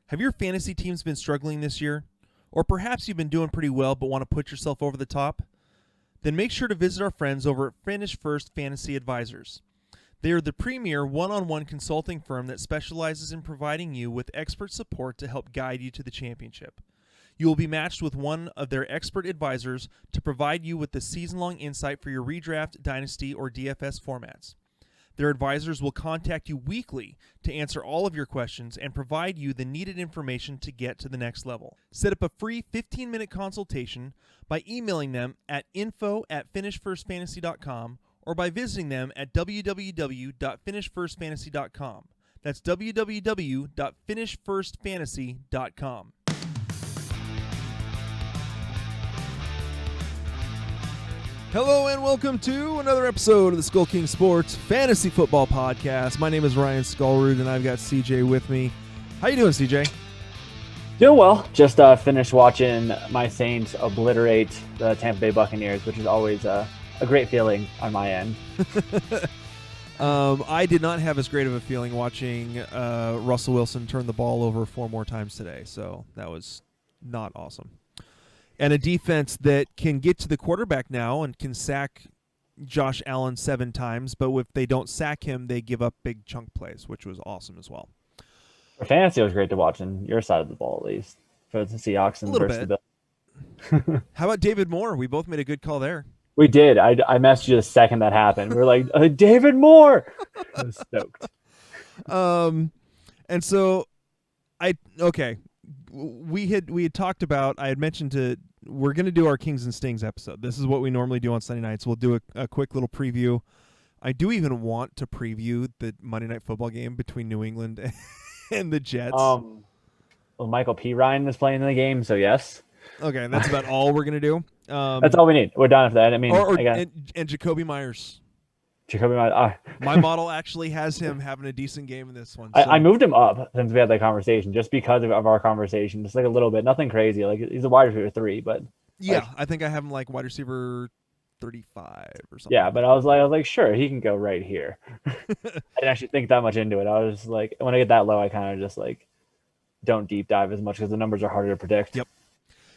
Have your fantasy teams been struggling this year? Or perhaps you've been doing pretty well but want to put yourself over the top? Then make sure to visit our friends over at Finish First Fantasy Advisors. They are the premier one-on-one consulting firm that specializes in providing you with expert support to help guide you to the championship. You will be matched with one of their expert advisors to provide you with the season-long insight for your redraft, dynasty, or DFS formats. Their advisors will contact you weekly to answer all of your questions and provide you the needed information to get to the next level. Set up a free 15-minute consultation by emailing them at info@finishfirstfantasy.com or by visiting them at www.finishfirstfantasy.com. That's www.finishfirstfantasy.com. Hello and welcome to another episode of the SkullKing Sports Fantasy Football Podcast. My name is Ryan Skullroot and I've got CJ with me. How you doing, CJ? Doing well. Just finished watching my Saints obliterate the Tampa Bay Buccaneers, which is always a great feeling on my end. I did not have as great of a feeling watching Russell Wilson turn the ball over 4 more times today, so that was not awesome. And a defense that can get to the quarterback now and can sack Josh Allen 7 times, but if they don't sack him, they give up big chunk plays, which was awesome as well. For fantasy, it was great to watch on your side of the ball, at least, for the Seahawks and versus the Bills. How about David Moore? We both made a good call there. We did. I messaged you the second that happened. We were like, David Moore! I was stoked. And so, we had talked about, I had mentioned we're going to do our Kings and Stings episode. This is what we normally do on Sunday nights. We'll do a quick little preview. I do even want to preview the Monday Night Football game between New England and the Jets. Well, Michael P. Ryan is playing in the game, so yes. Okay, that's about all we're going to do. That's all we need. We're done with that. I mean, and Jacoby Myers. My model actually has him having a decent game in this one. So. I moved him up since we had that conversation, just because of our conversation. Just like a little bit, nothing crazy. Like he's a wide receiver 3, but yeah, I think I have him like wide receiver 35 or something. Yeah, but I was like, sure, he can go right here. I didn't actually think that much into it. I was like, when I get that low, I kind of just like don't deep dive as much because the numbers are harder to predict. Yep.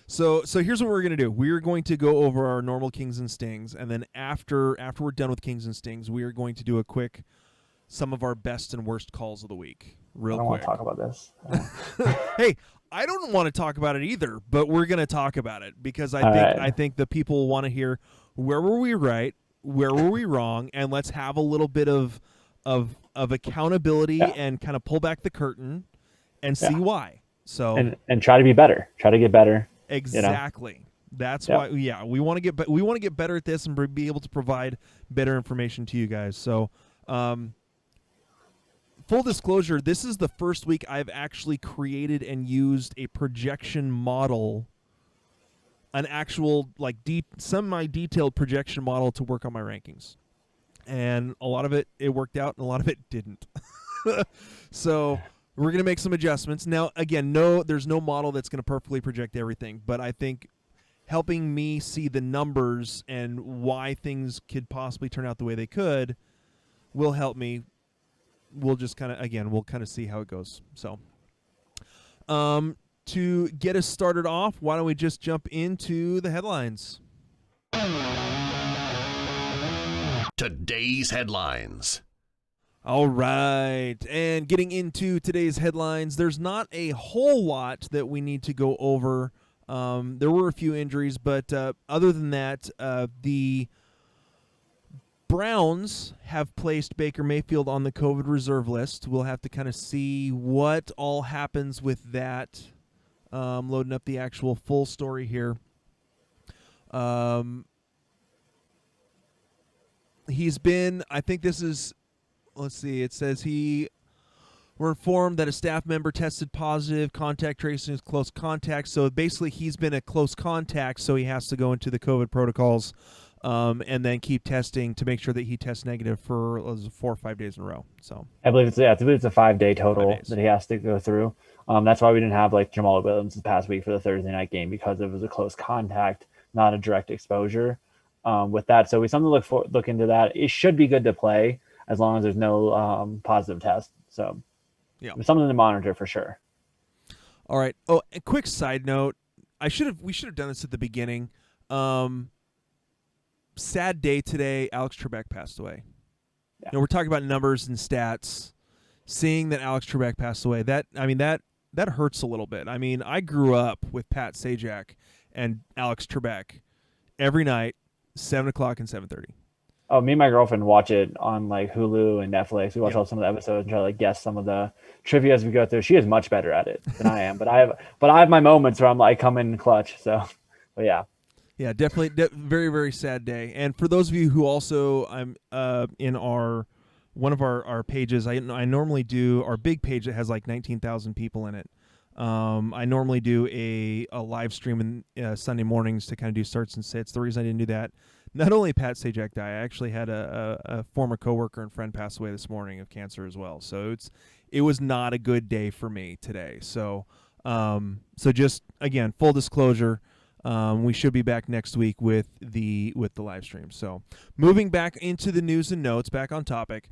So here's what we're going to do. We're going to go over our normal Kings and Stings, and then after we're done with Kings and Stings, we are going to do some of our best and worst calls of the week. I don't want to talk about this. Hey, I don't want to talk about it either, but we're going to talk about it because I think the people want to hear where were we right, where were we wrong, and let's have a little bit of accountability and kind of pull back the curtain and see why. So and try to be better. Try to get better. Exactly. You know? That's why. Yeah, we want to get better at this and be able to provide better information to you guys. So, full disclosure: this is the first week I've actually created and used a projection model, an actual semi-detailed projection model to work on my rankings, and a lot of it worked out, and a lot of it didn't. So. We're going to make some adjustments. Now, again, there's no model that's going to perfectly project everything, but I think helping me see the numbers and why things could possibly turn out the way they could will help me. We'll just kind of see how it goes. So, to get us started off, why don't we just jump into the headlines? Today's headlines. All right, and getting into today's headlines, there's not a whole lot that we need to go over. There were a few injuries, but other than that, the Browns have placed Baker Mayfield on the COVID reserve list. We'll have to kind of see what all happens with that. Loading up the actual full story here. He's been, I think this is... Let's see. It says we're informed that a staff member tested positive, contact tracing is close contact. So basically he's been a close contact, so he has to go into the COVID protocols and then keep testing to make sure that he tests negative for 4 or 5 days in a row. So I believe it's a 5-day total that he has to go through. That's why we didn't have like Jamal Williams this past week for the Thursday night game, because it was a close contact, not a direct exposure with that. So we something to look into that. It should be good to play as long as there's no positive test. So yeah, something to monitor for sure. All right. Oh, a quick side note. We should have done this at the beginning. Sad day today. Alex Trebek passed away. Yeah. We're talking about numbers and stats. Seeing that Alex Trebek passed away, that hurts a little bit. I mean, I grew up with Pat Sajak and Alex Trebek every night, 7 o'clock and 7:30. Oh, me and my girlfriend watch it on like Hulu and Netflix. We watch all some of the episodes and try to like guess some of the trivia as we go through. She is much better at it than I am, but I have my moments where I'm like come in clutch. So, but yeah. Yeah, definitely very, very sad day. And for those of you who also in one of our pages, I normally do our big page that has like 19,000 people in it. I normally do a live stream in Sunday mornings to kind of do starts and sits. The reason I didn't do that, not only Pat Sajak died, I actually had a former coworker and friend pass away this morning of cancer as well. So it was not a good day for me today. So just again, full disclosure. We should be back next week with the live stream. So moving back into the news and notes, back on topic.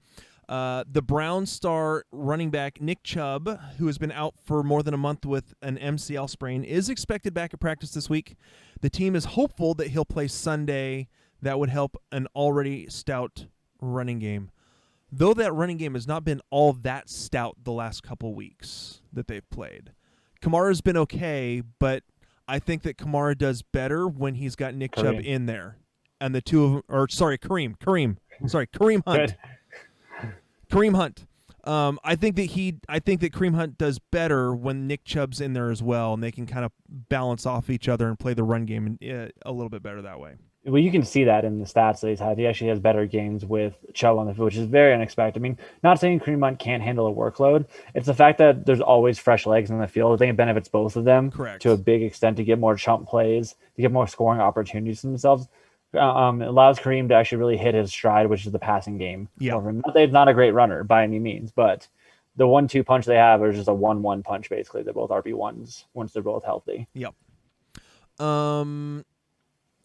The Brown star running back Nick Chubb, who has been out for more than a month with an MCL sprain, is expected back at practice this week. The team is hopeful that he'll play Sunday. That would help an already stout running game. Though that running game has not been all that stout the last couple weeks that they've played. Kamara's been okay, but I think that Kamara does better when he's got Nick Chubb in there. And the two of them, Kareem Hunt. Kareem Hunt. I think that Kareem Hunt does better when Nick Chubb's in there as well, and they can kind of balance off each other and play the run game a little bit better that way. Well, you can see that in the stats that he's had. He actually has better games with Chubb on the field, which is very unexpected. I mean, not saying Kareem Hunt can't handle a workload. It's the fact that there's always fresh legs on the field. I think it benefits both of them to a big extent to get more chump plays, to get more scoring opportunities for themselves. It allows Kareem to actually really hit his stride, which is the passing game. Yeah. He's not a great runner by any means, but the 1-2 punch they have is just a 1-1 punch, basically. They're both RB1s once they're both healthy. Yep.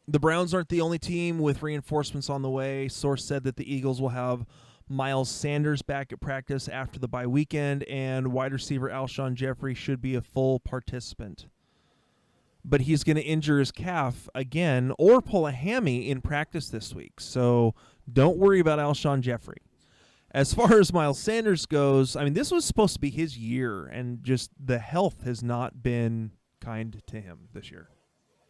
The Browns aren't the only team with reinforcements on the way. Source said that the Eagles will have Miles Sanders back at practice after the bye weekend, and wide receiver Alshon Jeffrey should be a full participant. But he's going to injure his calf again or pull a hammy in practice this week. So don't worry about Alshon Jeffrey. As far as Miles Sanders goes, I mean, this was supposed to be his year, and just the health has not been kind to him this year.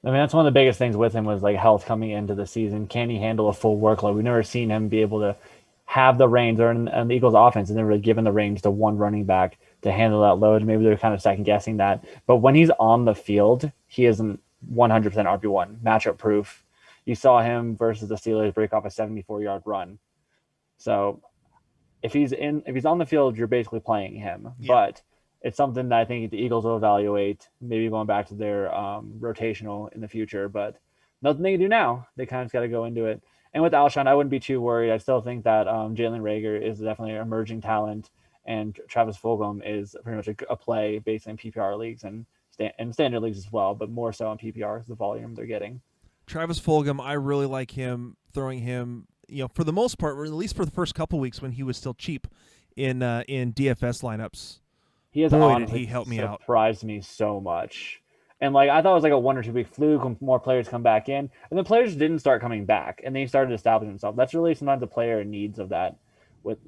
I mean, that's one of the biggest things with him was like health coming into the season. Can he handle a full workload? We've never seen him be able to have the reins, or in the Eagles offense, and they're really given the reins to one running back to handle that load. Maybe they're kind of second guessing that. But when he's on the field, he isn't 100% RB1, matchup proof. You saw him versus the Steelers break off a 74-yard run. So if he's on the field, you're basically playing him. Yeah. But it's something that I think the Eagles will evaluate, maybe going back to their rotational in the future. But nothing they can do now. They kind of just got to go into it. And with Alshon, I wouldn't be too worried. I still think that Jalen Reagor is definitely an emerging talent, and Travis Fulgham is pretty much a play based in PPR leagues and standard leagues as well, but more so on PPR because the volume they're getting. Travis Fulgham, I really like him, throwing him, for the most part, or at least for the first couple weeks when he was still cheap in DFS lineups. He has honestly surprised me so much. And I thought it was like a 1 or 2 week fluke when more players come back in. And the players didn't start coming back, and they started establishing themselves. That's really sometimes the player needs of that.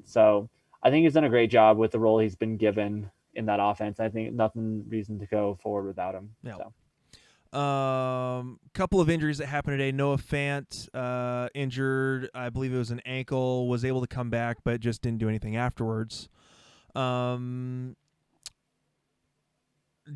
So I think he's done a great job with the role he's been given in that offense. I think nothing reason to go forward without him. Yeah. So. Couple of injuries that happened today. Noah Fant injured, I believe it was an ankle, was able to come back, but just didn't do anything afterwards.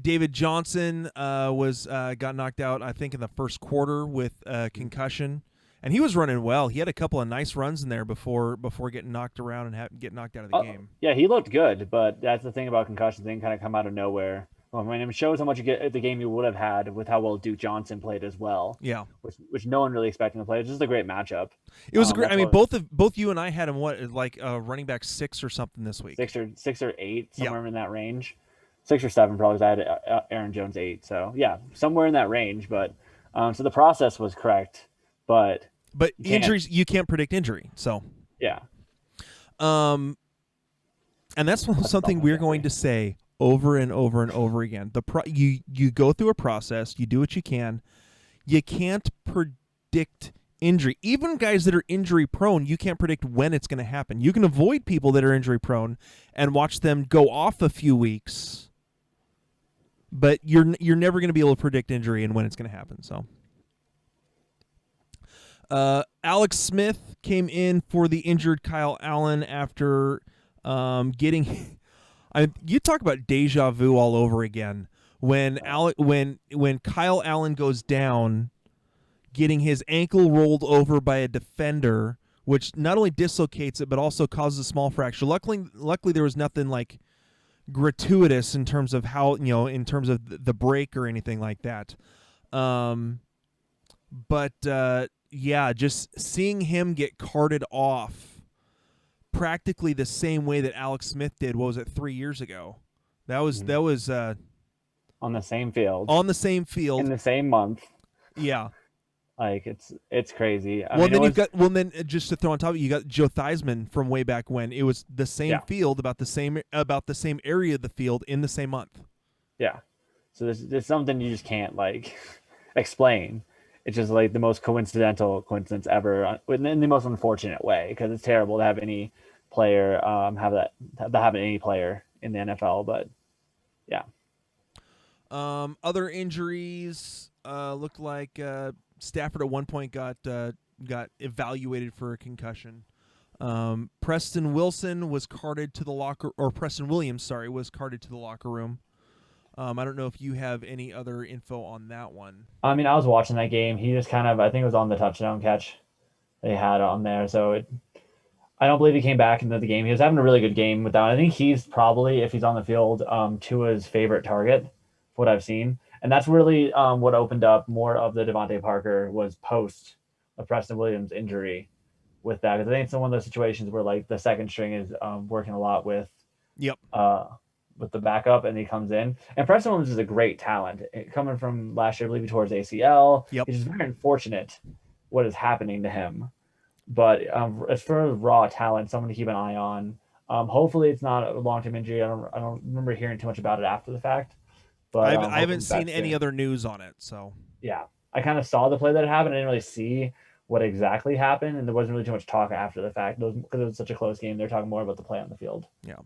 David Johnson got knocked out, I think, in the first quarter with concussion, and he was running well. He had a couple of nice runs in there before getting knocked around and get knocked out of the game. Yeah, he looked good, but that's the thing about concussion. They kind of come out of nowhere. I mean, it shows how much you get at the game you would have had with how well Duke Johnson played as well. Yeah, which no one really expected him to play. It's just a great matchup. It was great. I mean, both you and I had him running back 6 or something this week. 6 or 8, somewhere in that range. 6 or 7 probably, because I had Aaron Jones 8. So, yeah, somewhere in that range. But so the process was correct. But injuries, you can't predict injury. So, yeah. And that's something we're going to say over and over and over again. You go through a process, you do what you can. You can't predict injury. Even guys that are injury prone, you can't predict when it's going to happen. You can avoid people that are injury prone and watch them go off a few weeks, but you're never going to be able to predict injury and when it's going to happen. So Alex Smith came in for the injured Kyle Allen after getting you talk about deja vu all over again. When Kyle Allen goes down, getting his ankle rolled over by a defender, which not only dislocates it but also causes a small fracture. Luckily there was nothing like gratuitous in terms of how, in terms of the break or anything like that. Yeah, just seeing him get carted off practically the same way that Alex Smith did. What was it, 3 years ago? That was on the same field. On the same field in the same month. Yeah. Like it's crazy. Then just to throw on top of it, you got Joe Theismann from way back when. It was the same field, about the same area of the field in the same month. Yeah. So there's something you just can't like explain. It's just like the most coincidental coincidence ever, in the most unfortunate way, because it's terrible to have any player have that happen to any player in the NFL. But yeah. Other injuries looked like Stafford at one point got evaluated for a concussion. Preston Williams was carted to the locker room. I don't know if you have any other info on that one. I mean, I was watching that game. He just kind of, I think it was on the touchdown catch they had on there. So I don't believe he came back into the game. He was having a really good game with that. I think he's probably, if he's on the field, Tua's favorite target, what I've seen. And that's really what opened up more of the Devontae Parker was post of Preston Williams' injury with that. Because I think it's one of those situations where like the second string is working a lot with with the backup, and he comes in. And Preston Williams is a great talent. Coming from last year, I believe he tore his ACL. Yep. It's just very unfortunate what is happening to him. But as for raw talent, someone to keep an eye on. Hopefully it's not a long-term injury. I don't remember hearing too much about it after the fact. But I haven't seen any other news on it. So yeah, I kind of saw the play that happened. I didn't really see what exactly happened, and there wasn't really too much talk after the fact because it was such a close game. They're talking more about the play on the field. Yeah.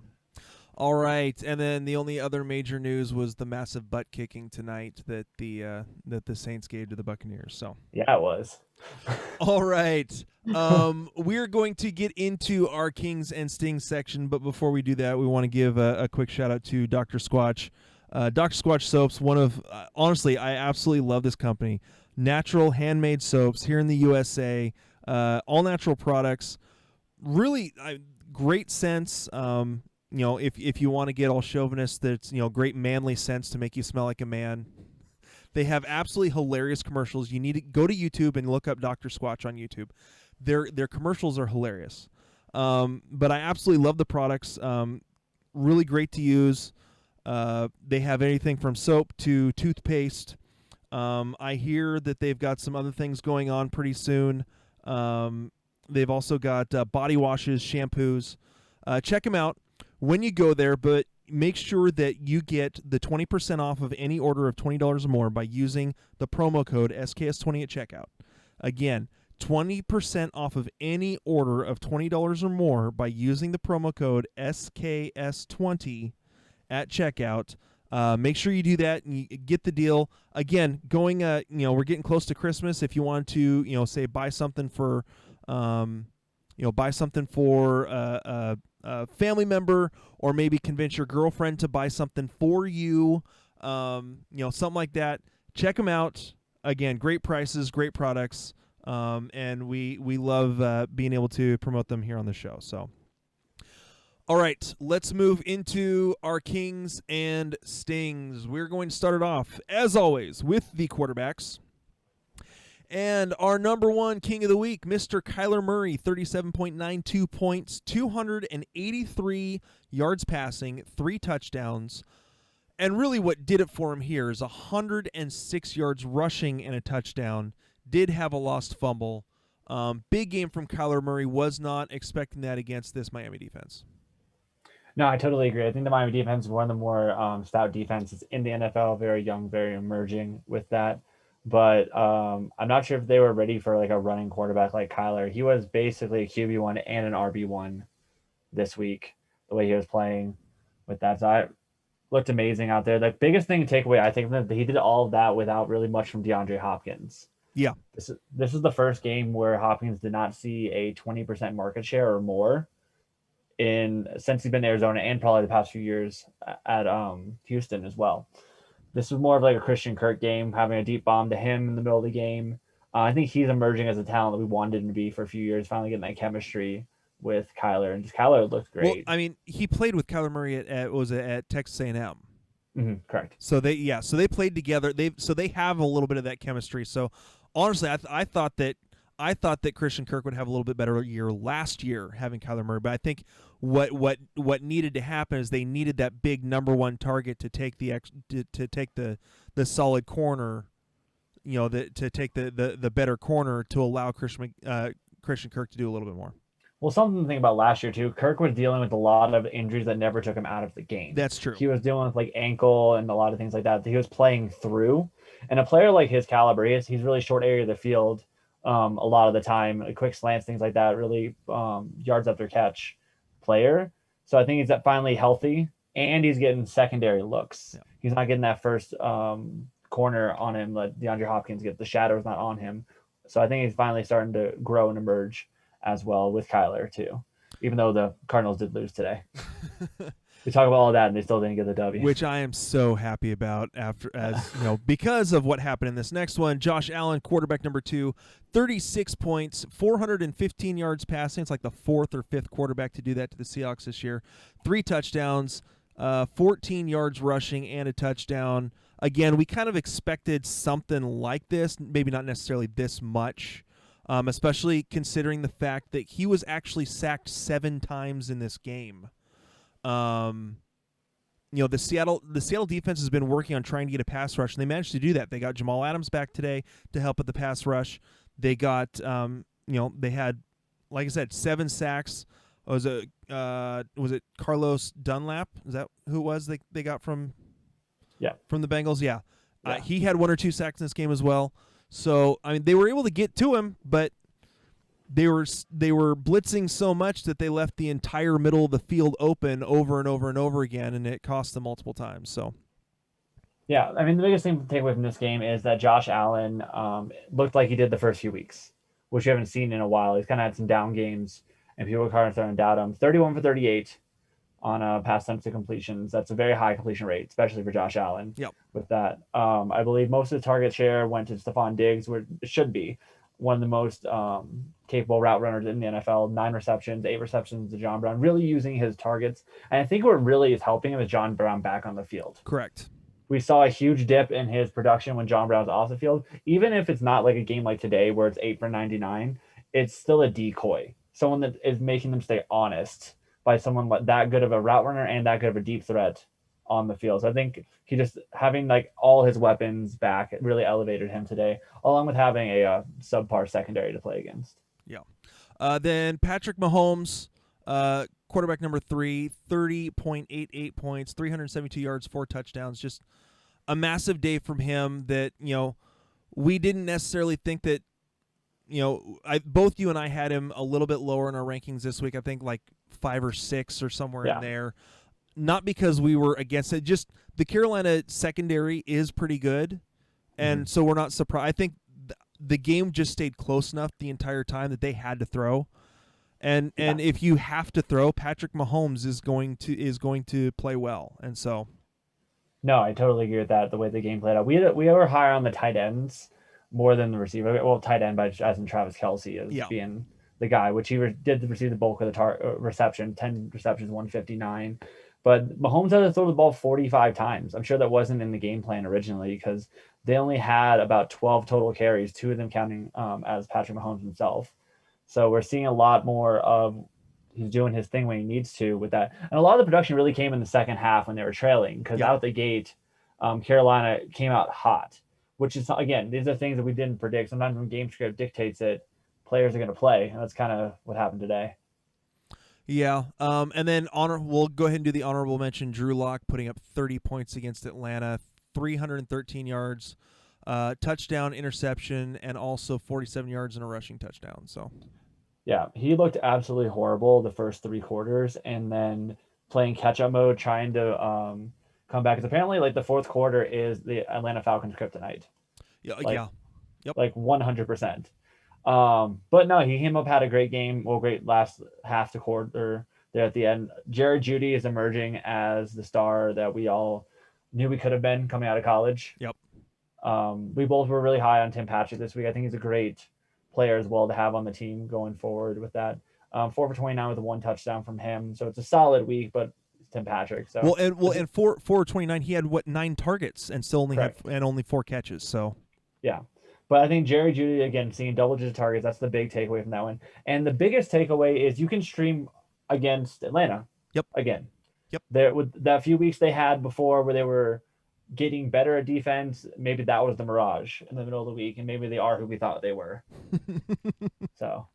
All right, and then the only other major news was the massive butt kicking tonight that the Saints gave to the Buccaneers. So yeah, it was. All right, we're going to get into our Kings and Stings section, but before we do that, we want to give a quick shout out to Dr. Squatch. Dr. Squatch Soaps, one of honestly, I absolutely love this company. Natural handmade soaps here in the USA, all natural products. Really great scents. If you want to get all chauvinist, that's great manly scents to make you smell like a man. They have absolutely hilarious commercials. You need to go to YouTube and look up Dr. Squatch on YouTube. Their commercials are hilarious. But I absolutely love the products. Really great to use. They have anything from soap to toothpaste. I hear that they've got some other things going on pretty soon. They've also got body washes, shampoos. Check them out when you go there, but make sure that you get the 20% off of any order of $20 or more by using the promo code SKS20 at checkout. Again, 20% off of any order of $20 or more by using the promo code SKS20 at checkout. Make sure you do that and you get the deal. Again, we're getting close to Christmas. If you want to, say buy something for, a family member, or maybe convince your girlfriend to buy something for you, something like that. Check them out. Again, great prices, great products, and we love being able to promote them here on the show. So. All right, let's move into our Kings and Stings. We're going to start it off, as always, with the quarterbacks. And our number one King of the Week, Mr. Kyler Murray, 37.92 points, 283 yards passing, 3 touchdowns. And really what did it for him here is 106 yards rushing and a touchdown. Did have a lost fumble. Big game from Kyler Murray. Was not expecting that against this Miami defense. No, I totally agree. I think the Miami defense is one of the more stout defenses in the NFL. Very young, very emerging with that. But I'm not sure if they were ready for like a running quarterback like Kyler. He was basically a QB1 and an RB1 this week, the way he was playing with that. So I looked amazing out there. The biggest thing to take away, I think, that he did all of that without really much from DeAndre Hopkins. Yeah. This is the first game where Hopkins did not see a 20% market share or more since he's been in Arizona and probably the past few years at Houston as well. This was more of like a Christian Kirk game, having a deep bomb to him in the middle of the game. I think he's emerging as a talent that we wanted him to be for a few years, finally getting that chemistry with Kyler, and just Kyler looked great. Well, I mean, he played with Kyler Murray at Texas A&M. Mm-hmm, correct. So they played together. They have a little bit of that chemistry. So honestly, I thought that Christian Kirk would have a little bit better year last year having Kyler Murray, but I think what needed to happen is they needed that big number one target to take the solid corner, to take the better corner to allow Christian Kirk to do a little bit more. Well, something to think about last year too. Kirk was dealing with a lot of injuries that never took him out of the game. That's true. He was dealing with like ankle and a lot of things like that he was playing through. And a player like his caliber, he's really short area of the field a lot of the time, quick slants, things like that, really yards after catch player. So I think he's finally healthy and he's getting secondary looks. Yeah. He's not getting that first corner on him. Let DeAndre Hopkins get the shadows not on him. So I think he's finally starting to grow and emerge as well with Kyler too, even though the Cardinals did lose today. We talk about all that and they still didn't get the W, which I am so happy about because of what happened in this next one. Josh Allen, quarterback number 2, 36 points, 415 yards passing. It's like the 4th or 5th quarterback to do that to the Seahawks this year. 3 touchdowns, 14 yards rushing and a touchdown. Again, we kind of expected something like this, maybe not necessarily this much. Especially considering the fact that he was actually sacked 7 times in this game. The Seattle defense has been working on trying to get a pass rush, and they managed to do that. They got Jamal Adams back today to help with the pass rush. They got, they had, like I said, 7 sacks. Was it Carlos Dunlap? Is that who it was they got from? Yeah, from the Bengals. Yeah. He had 1 or 2 sacks in this game as well. So, I mean, they were able to get to him, but they were blitzing so much that they left the entire middle of the field open over and over and over again, and it cost them multiple times. So, yeah, I mean, the biggest thing to take away from this game is that Josh Allen looked like he did the first few weeks, which we haven't seen in a while. He's kind of had some down games, and people are starting to doubt him. 31 for 38 on pass attempts to completions. That's a very high completion rate, especially for Josh Allen. Yep. With that, I believe most of the target share went to Stephon Diggs, where it should be one of the most capable route runners in the NFL. 9 receptions, 8 receptions to John Brown, really using his targets. And I think what really is helping him is John Brown back on the field. Correct. We saw a huge dip in his production when John Brown's off the field. Even if it's not like a game like today where it's 8 for 99, it's still a decoy. Someone that is making them stay honest by someone like that good of a route runner and that good of a deep threat on the field. So I think he just having like all his weapons back really elevated him today, along with having a subpar secondary to play against. Yeah. Then Patrick Mahomes, quarterback number 3, 30.88 points, 372 yards, 4 touchdowns. Just a massive day from him that, we didn't necessarily think that, both you and I had him a little bit lower in our rankings this week. I think like 5 or 6 or somewhere in there. Not because we were against it, just the Carolina secondary is pretty good, and so we're not surprised. I think the game just stayed close enough the entire time that they had to throw, and if you have to throw, Patrick Mahomes is going to play well, and so. No, I totally agree with that. The way the game played out, we were higher on the tight ends more than the receiver. Well, tight end, but as in Travis Kelce as being the guy, which he did receive the bulk of the reception, 10 receptions, 159. But Mahomes had to throw the ball 45 times. I'm sure that wasn't in the game plan originally because they only had about 12 total carries, 2 of them counting as Patrick Mahomes himself. So we're seeing a lot more of he's doing his thing when he needs to with that. And a lot of the production really came in the second half when they were trailing because out the gate, Carolina came out hot, which is, again, these are things that we didn't predict. Sometimes when game script dictates it, players are going to play. And that's kind of what happened today. Yeah. And then we'll go ahead and do the honorable mention. Drew Lock putting up 30 points against Atlanta, 313 yards, touchdown, interception, and also 47 yards and a rushing touchdown. So. Yeah, he looked absolutely horrible the first 3 quarters, and then playing catch-up mode, trying to come back. Because apparently, like, the fourth quarter is the Atlanta Falcons kryptonite. Yeah. Like, Yeah. Yep. Like 100%. But no, he came up, had a great game. Well, great last half to quarter there at the end. Jared Judy is emerging as the star that we all knew we could have been coming out of college. Yep. We both were really high on Tim Patrick this week. I think he's a great player as well to have on the team going forward with that. 4 for 29 with 1 touchdown from him. So it's a solid week, but it's Tim Patrick. So and 4 for 29, he had 9 targets and still only 4 catches. So yeah. But I think Jerry Judy, again, seeing double-digit targets, that's the big takeaway from that one. And the biggest takeaway is you can stream against Atlanta. Yep. Again. Yep. There, with that few weeks they had before where they were getting better at defense, maybe that was the mirage in the middle of the week, and maybe they are who we thought they were. So.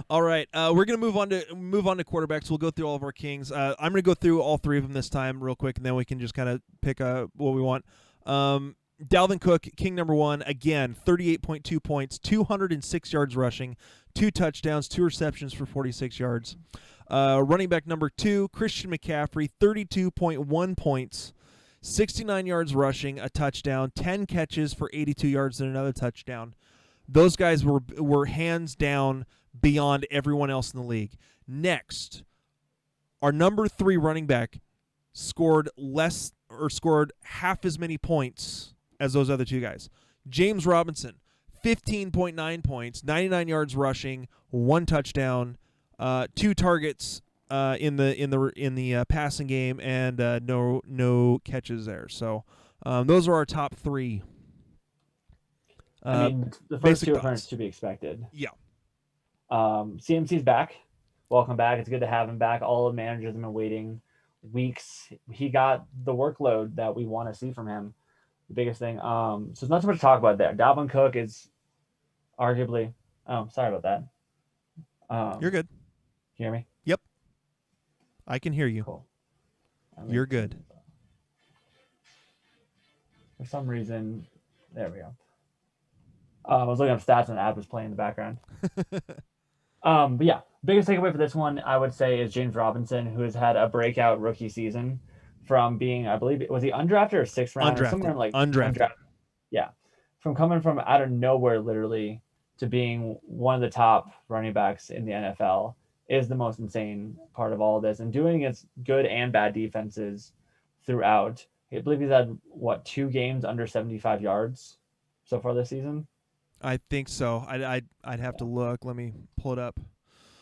All right, we're gonna move on to quarterbacks. We'll go through all of our kings. I'm gonna go through all 3 of them this time real quick, and then we can just kind of pick what we want. Dalvin Cook, king number 1, again, 38.2 points, 206 yards rushing, 2 touchdowns, 2 receptions for 46 yards. Running back number 2, Christian McCaffrey, 32.1 points, 69 yards rushing, a touchdown, 10 catches for 82 yards and another touchdown. Those guys were hands down beyond everyone else in the league. Next, our number 3 running back scored half as many points as those other 2 guys. James Robinson, 15.9 points, 99 yards rushing, 1 touchdown, 2 targets in the passing game, and no catches there. So those are our top 3. I mean, the first 2 appearances to be expected. Yeah. CMC's back. Welcome back. It's good to have him back. All the managers have been waiting weeks. He got the workload that we want to see from him. The biggest thing. So there's not too much to talk about there. Dalvin Cook is arguably. Oh, sorry about that. You're good. Can you hear me? Yep. I can hear you. Cool. You're good. For some reason, there we go. I was looking up stats and the app was playing in the background. But yeah, biggest takeaway for this one, I would say, is James Robinson, who has had a breakout rookie season from being, I believe, was he undrafted or 6th round? Undrafted. Or somewhere like Undrafted. Yeah. From coming from out of nowhere, literally, to being one of the top running backs in the NFL is the most insane part of all of this. And doing against good and bad defenses throughout. I believe he's had, 2 games under 75 yards so far this season? I think so. I'd have to look. Let me pull it up.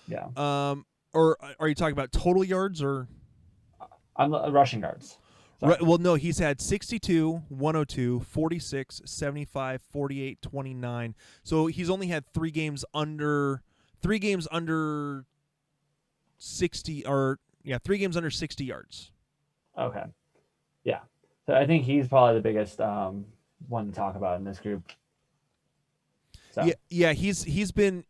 Yeah. Or are you talking about total yards or? I'm rushing yards. Right, well, no, he's had 62, 102, 46, 75, 48, 29. So he's only had 3 games under 60 or 3 games under 60 yards. Okay. Yeah. So I think he's probably the biggest one to talk about in this group. So. Yeah, he's been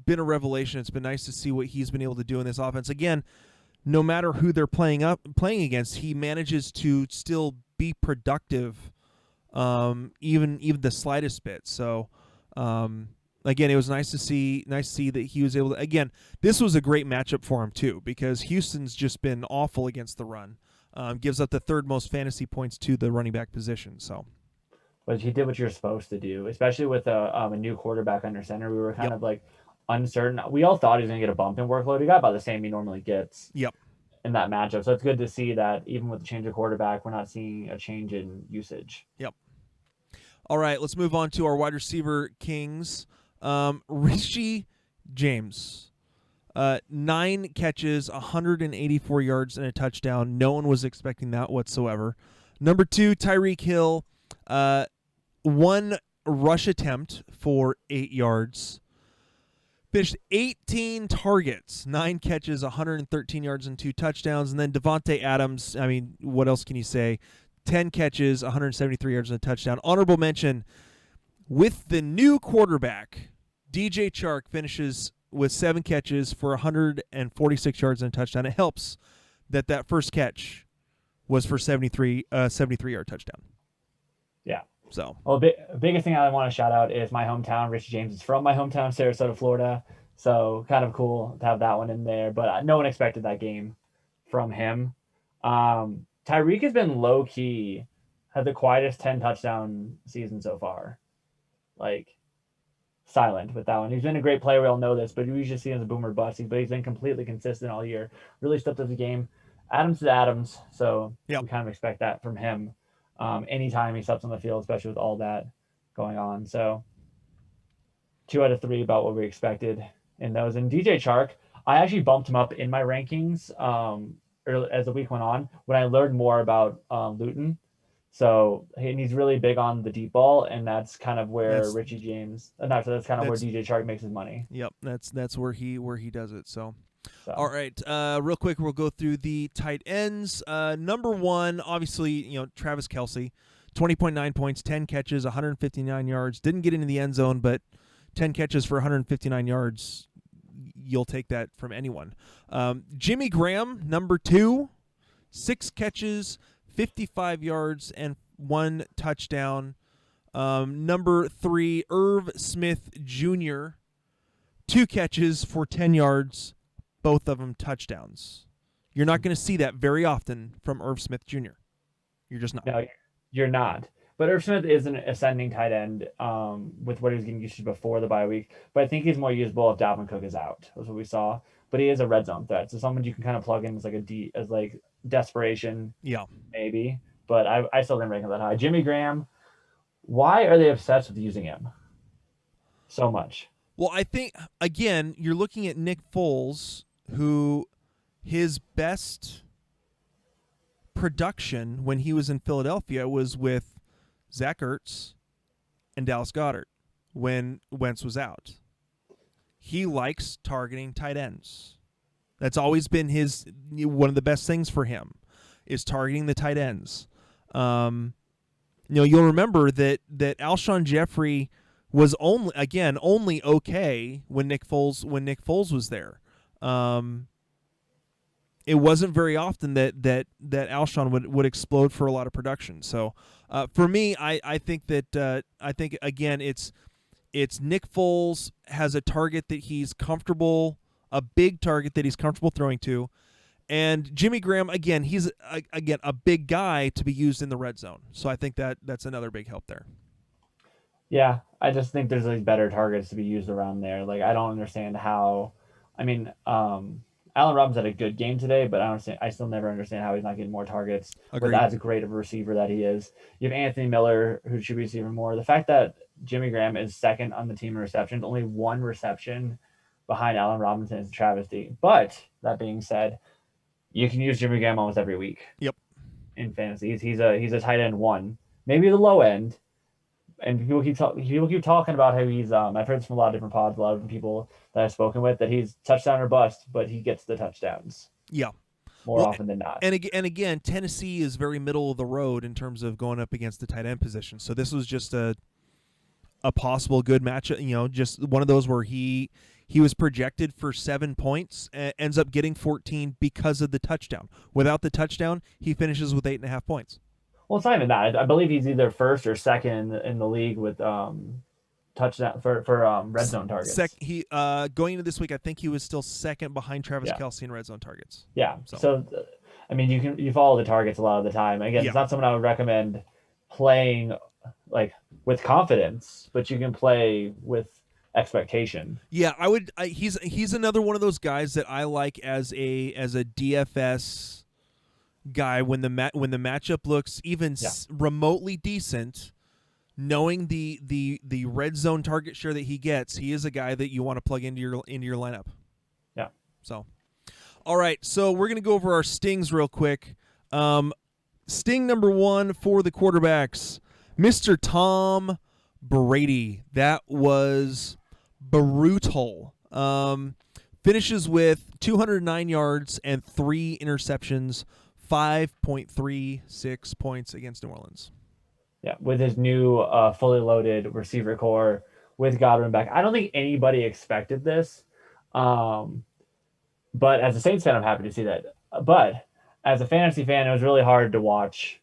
a revelation. It's been nice to see what he's been able to do in this offense. Again, no matter who they're playing against, he manages to still be productive, even the slightest bit. So, again, it was nice to see that he was able to. Again, this was a great matchup for him too, because Houston's just been awful against the run. Gives up the 3rd most fantasy points to the running back position. So. But he did what you're supposed to do, especially with a new quarterback under center. We were kind of like uncertain. We all thought he was going to get a bump in workload. He got about the same he normally gets in that matchup. So it's good to see that even with the change of quarterback, we're not seeing a change in usage. Yep. All right, let's move on to our wide receiver kings. Richie James, 9 catches, 184 yards, and a touchdown. No one was expecting that whatsoever. Number 2, Tyreek Hill, 1 rush attempt for 8 yards. Finished 18 targets, 9 catches, 113 yards, and 2 touchdowns. And then Devontae Adams, I mean, what else can you say? 10 catches, 173 yards, and a touchdown. Honorable mention, with the new quarterback, DJ Chark finishes with 7 catches for 146 yards and a touchdown. It helps that first catch was for 73-yard touchdown. Yeah. So, well, biggest thing I want to shout out is my hometown. Rich James is from my hometown, Sarasota, Florida. So kind of cool to have that one in there. But no one expected that game from him. Tyreek has been low key, had the quietest 10 touchdown season so far. Like silent with that one. He's been a great player. We all know this, but we usually see him as a boomer bust. But he's been completely consistent all year. Really stepped up the game. Adams is Adams, so we kind of expect that from him. Anytime he steps on the field, especially with all that going on. So 2 out of 3 about what we expected in those. And DJ Chark, I actually bumped him up in my rankings as the week went on when I learned more about Luton. So he's really big on the deep ball, and that's kind of where Richie James. That's kind of where DJ Chark makes his money. Yep, that's where he does it. So. All right, real quick, we'll go through the tight ends. Number 1, obviously, Travis Kelce, 20.9 points, 10 catches, 159 yards. Didn't get into the end zone, but 10 catches for 159 yards, you'll take that from anyone. Jimmy Graham, number 2, 6 catches, 55 yards, and 1 touchdown. Number 3, Irv Smith Jr., 2 catches for 10 yards, both of them touchdowns. You're not going to see that very often from Irv Smith Jr. You're just not. No, you're not. But Irv Smith is an ascending tight end with what he was getting used to before the bye week. But I think he's more usable if Dalvin Cook is out. That's what we saw. But he is a red zone threat. So someone you can kind of plug in as like desperation. Yeah. Maybe. But I still didn't rank him that high. Jimmy Graham, why are they obsessed with using him so much? Well, I think, again, you're looking at Nick Foles, who his best production when he was in Philadelphia was with Zach Ertz and Dallas Goedert when Wentz was out. He likes targeting tight ends. That's always been one of the best things for him is targeting the tight ends. You'll remember that Alshon Jeffrey was only okay when Nick Foles was there. It wasn't very often that Alshon would explode for a lot of production. So for me, I think again it's Nick Foles has a target that he's comfortable, a big target that he's comfortable throwing to, and Jimmy Graham again he's a big guy to be used in the red zone. So I think that's another big help there. Yeah, I just think there's better targets to be used around there. Like I don't understand how. I mean, Allen Robinson had a good game today, but I still never understand how he's not getting more targets. Agreed. But as great of a receiver that he is, you have Anthony Miller who should be receiving more. The fact that Jimmy Graham is second on the team in receptions, only 1 reception behind Allen Robinson, is a travesty. But that being said, you can use Jimmy Graham almost every week. Yep. In fantasy, he's a tight end 1, maybe the low end. And people keep talking about how he's. I've heard this from a lot of different pods, a lot of people that I've spoken with, that he's touchdown or bust, but he gets the touchdowns. Yeah, more often than not. And again, Tennessee is very middle of the road in terms of going up against the tight end position. So this was just a possible good matchup. Just one of those where he was projected for 7 points, ends up getting 14 because of the touchdown. Without the touchdown, he finishes with 8.5 points. Well, it's not even that. I believe he's either first or second in the league with touchdown for red zone targets. Going into this week, I think he was still second behind Travis Kelce in red zone targets. Yeah. So I mean, you follow the targets a lot of the time. Again, It's not someone I would recommend playing like with confidence, but you can play with expectation. Yeah, I would. He's another one of those guys that I like as a DFS guy when the matchup looks even remotely decent, knowing the red zone target share that he gets, he is a guy that you want to plug into your lineup. Yeah. So, all right. So we're gonna go over our stings real quick. Sting number 1 for the quarterbacks, Mr. Tom Brady. That was brutal. Finishes with 209 yards and 3 interceptions. 5.36 points against New Orleans. Yeah, with his new fully loaded receiver core with Godwin back. I don't think anybody expected this. But as a Saints fan, I'm happy to see that. But as a fantasy fan, it was really hard to watch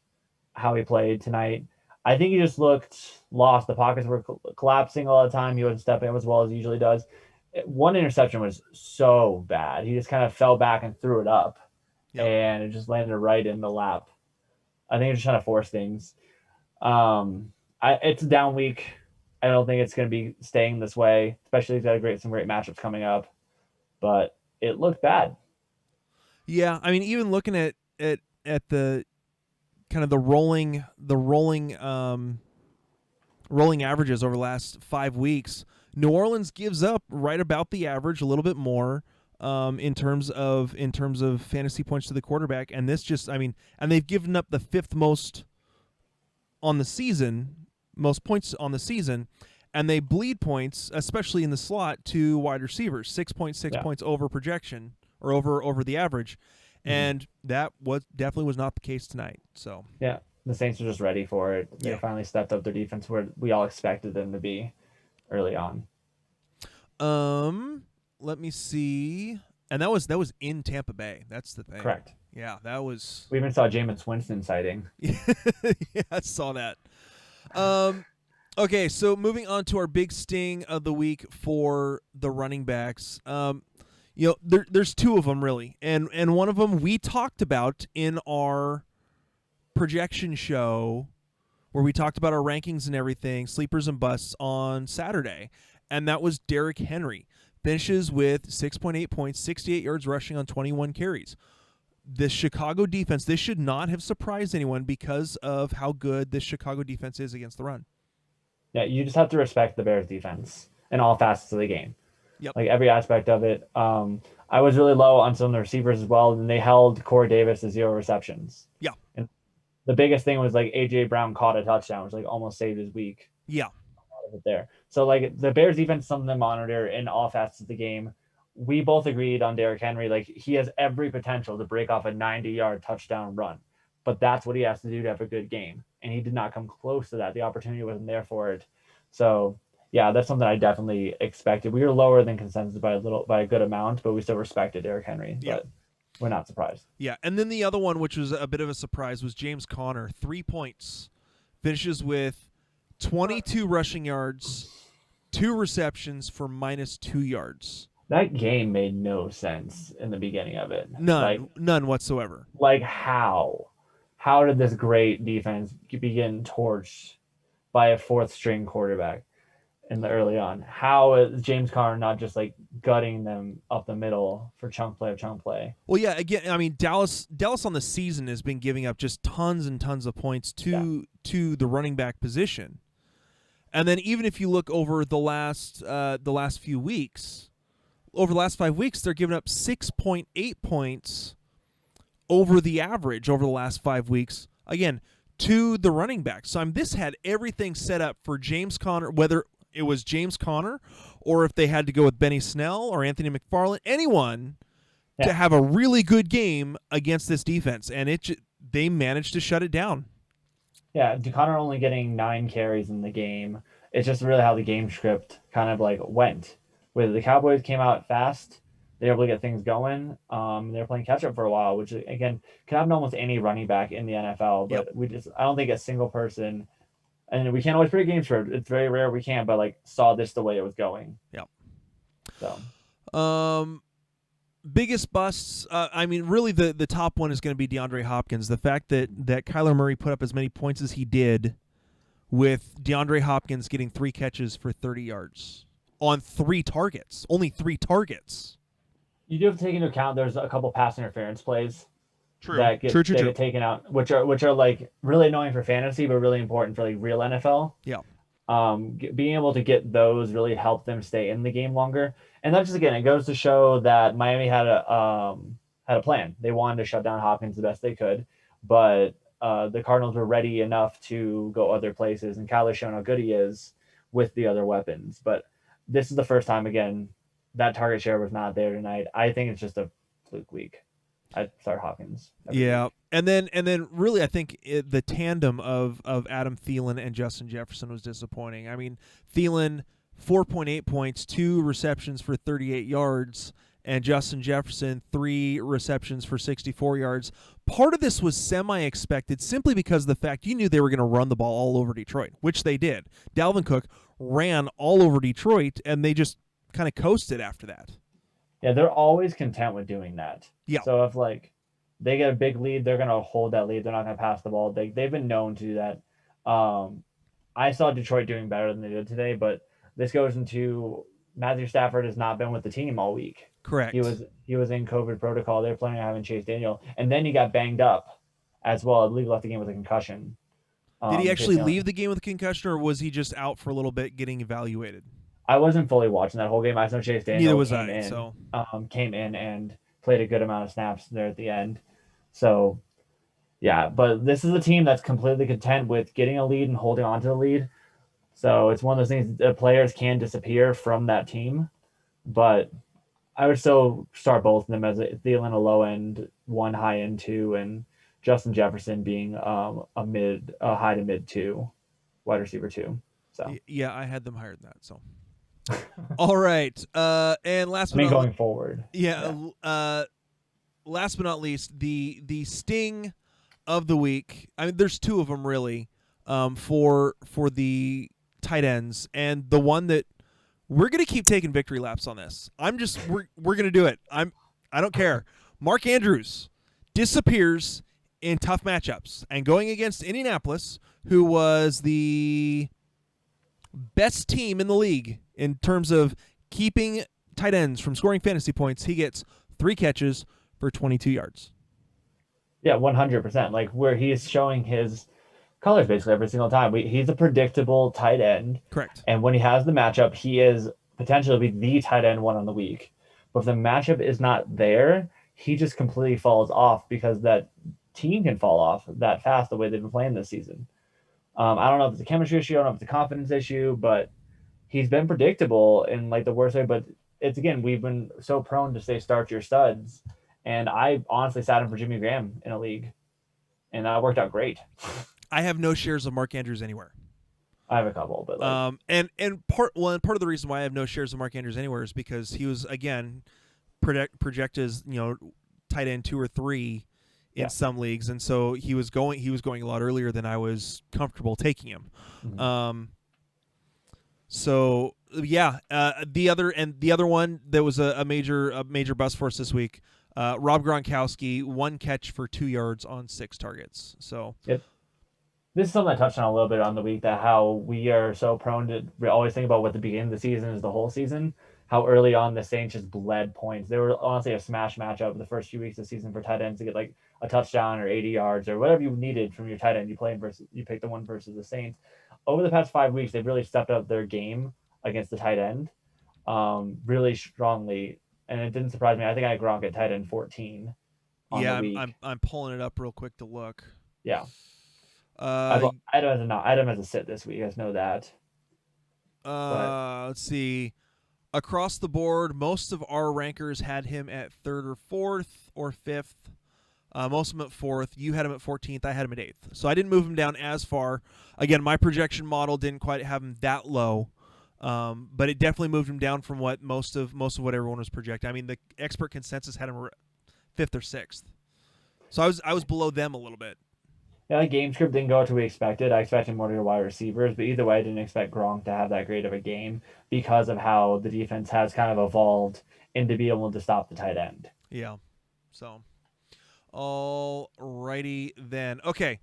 how he played tonight. I think he just looked lost. The pockets were collapsing all the time. He wasn't stepping up as well as he usually does. One interception was so bad. He just kind of fell back and threw it up, and it just landed right in the lap. I think he's just trying to force things. It's a down week. I don't think it's going to be staying this way, especially if he's got some great matchups coming up. But it looked bad. Yeah, I mean, even looking at the kind of the rolling averages over the last 5 weeks, New Orleans gives up right about the average, a little bit more in terms of fantasy points to the quarterback, and this just, I mean, and they've given up the 5th most on the season, most points on the season, and they bleed points, especially in the slot, to wide receivers, 6.6 points over projection or over the average. And that definitely was not the case tonight. So yeah, the Saints are just ready for it. They finally stepped up their defense where we all expected them to be early on. Let me see. And that was in Tampa Bay. That's the thing. Correct. Yeah, that was. We even saw Jameis Winston sighting. Yeah, I saw that. Okay, so moving on to our big sting of the week for the running backs. There's 2 of them really, and one of them we talked about in our projection show, where we talked about our rankings and everything, sleepers and busts on Saturday, and that was Derrick Henry. Finishes with 6.8 points, 68 yards rushing on 21 carries. The Chicago defense, this should not have surprised anyone because of how good this Chicago defense is against the run. Yeah, you just have to respect the Bears defense in all facets of the game. Yep. Like every aspect of it. I was really low on some of the receivers as well, and they held Corey Davis to 0 receptions. Yeah. And the biggest thing was like A.J. Brown caught a touchdown, which like almost saved his week. Yeah. A lot of it there. So like the Bears defense is something to monitor in all facets of the game. We both agreed on Derrick Henry. Like he has every potential to break off a 90-yard touchdown run, but that's what he has to do to have a good game. And he did not come close to that. The opportunity wasn't there for it. So yeah, that's something I definitely expected. We were lower than consensus by a good amount, but we still respected Derrick Henry. Yeah. But we're not surprised. Yeah, and then the other one, which was a bit of a surprise, was James Conner. 3 points. Finishes with 22 rushing yards, 2 receptions for -2 yards. That game made no sense in the beginning of it. None whatsoever. Like how? How did this great defense be getting torched by a 4th-string quarterback in the early on? How is James Conner not just like gutting them up the middle for chunk play? Well, yeah, again, I mean, Dallas on the season has been giving up just tons and tons of points to the running back position. And then even if you look over the last few weeks, over the last 5 weeks, they're giving up 6.8 points over the average over the last 5 weeks, again, to the running back. So this had everything set up for James Conner, whether it was James Conner or if they had to go with Benny Snell or Anthony McFarland, anyone to have a really good game against this defense. And they managed to shut it down. Yeah, Conner only getting 9 carries in the game. It's just really how the game script kind of like went. With the Cowboys came out fast, they were able to get things going. They were playing catch up for a while, which again can happen to almost any running back in the NFL. But I don't think a single person, and we can't always predict game script. It's very rare we can, but like saw this the way it was going. Yep. So, biggest busts. I mean, really the top one is going to be Deandre Hopkins. The fact that Kyler Murray put up as many points as he did, with Deandre Hopkins getting 3 catches for 30 yards. On 3 targets, only 3 targets. You do have to take into account there's a couple pass interference plays that get taken out, which are like really annoying for fantasy, but really important for like real NFL. Yeah. Being able to get those really helped them stay in the game longer, and that's just again it goes to show that Miami had a plan. They wanted to shut down Hopkins the best they could, but the Cardinals were ready enough to go other places, and Kyler's shown how good he is with the other weapons, but. This is the first time, again, that target share was not there tonight. I think it's just a fluke week. I'd start Hopkins. Yeah, and then really I think the tandem of Adam Thielen and Justin Jefferson was disappointing. I mean, Thielen 4.8 points, 2 receptions for 38 yards, and Justin Jefferson, 3 receptions for 64 yards. Part of this was semi-expected simply because of the fact you knew they were going to run the ball all over Detroit, which they did. Dalvin Cook ran all over Detroit, and they just kind of coasted after that. Yeah, they're always content with doing that. Yeah. So if like they get a big lead, they're going to hold that lead. They're not going to pass the ball. They've been known to do that. I saw Detroit doing better than they did today, but this goes into Matthew Stafford has not been with the team all week. Correct. He was in COVID protocol. They're planning on having Chase Daniel, and then he got banged up as well. I believe left the game with a concussion. Did he actually leave the game with a concussion, or was he just out for a little bit getting evaluated? I wasn't fully watching that whole game. I know Chase Daniel Neither was I. Came in and played a good amount of snaps there at the end. So, yeah, but this is a team that's completely content with getting a lead and holding on to the lead. So it's one of those things that players can disappear from that team, but I would still start both of them as Thielen a low end, 1 high end 2, and Justin Jefferson being a high to mid 2, wide receiver 2. So yeah, I had them higher than that. So all right, and last but not going forward, last but not least, the sting of the week. I mean, there's 2 of them really, for the tight ends, and the one that we're gonna keep taking victory laps on this. We're gonna do it. I don't care. Mark Andrews disappears in tough matchups, and going against Indianapolis, who was the best team in the league in terms of keeping tight ends from scoring fantasy points, he gets 3 catches for 22 yards. Yeah, 100%. Like where he's showing his colors basically every single time. He's a predictable tight end. Correct. And when he has the matchup, he is potentially the tight end 1 on the week. But if the matchup is not there, he just completely falls off because that team can fall off that fast the way they've been playing this season. I don't know if it's a chemistry issue, I don't know if it's a confidence issue, but he's been predictable in like the worst way. But it's, again, we've been so prone to say start your studs. And I honestly sat him for Jimmy Graham in a league, and that worked out great. I have no shares of Mark Andrews anywhere. I have a couple, but part of the reason why I have no shares of Mark Andrews anywhere is because he was, again, projected as, tight end 2 or 3 in some leagues, and so he was going a lot earlier than I was comfortable taking him. Mm-hmm. The other one that was a major bust for us this week, Rob Gronkowski, 1 catch for 2 yards on 6 targets. So yep. This is something I touched on a little bit on the week, that how we are so prone to always think about what the beginning of the season is the whole season. How early on the Saints just bled points. They were honestly a smash matchup the first few weeks of the season for tight ends to get like a touchdown or 80 yards or whatever you needed from your tight end. You pick the one versus the Saints. Over the past 5 weeks, they've really stepped up their game against the tight end really strongly. And it didn't surprise me. I think I had Gronk at tight end 14. I'm pulling it up real quick to look. Yeah. I had him as a sit this week. You guys know that. Let's see. Across the board, most of our rankers had him at 3rd or 4th or 5th. Most of them at 4th. You had him at 14th. I had him at 8th. So I didn't move him down as far. Again, my projection model didn't quite have him that low, but it definitely moved him down from what most of what everyone was projecting. I mean, the expert consensus had him 5th or 6th. So I was below them a little bit. Yeah, the game script didn't go to we expected. I expected more to your wide receivers, but either way, I didn't expect Gronk to have that great of a game because of how the defense has kind of evolved into be able to stop the tight end. Yeah. So, all righty then. Okay.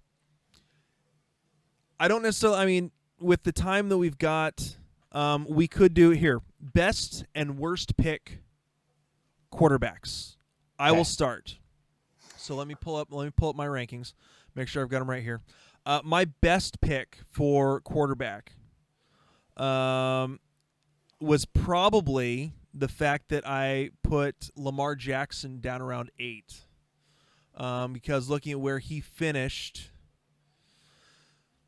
I don't necessarily, I mean, with the time that we've got, we could do here best and worst pick quarterbacks. I will start. So let me pull up my rankings. Make sure I've got them right here. My best pick for quarterback was probably the fact that I put Lamar Jackson down around 8. Because looking at where he finished.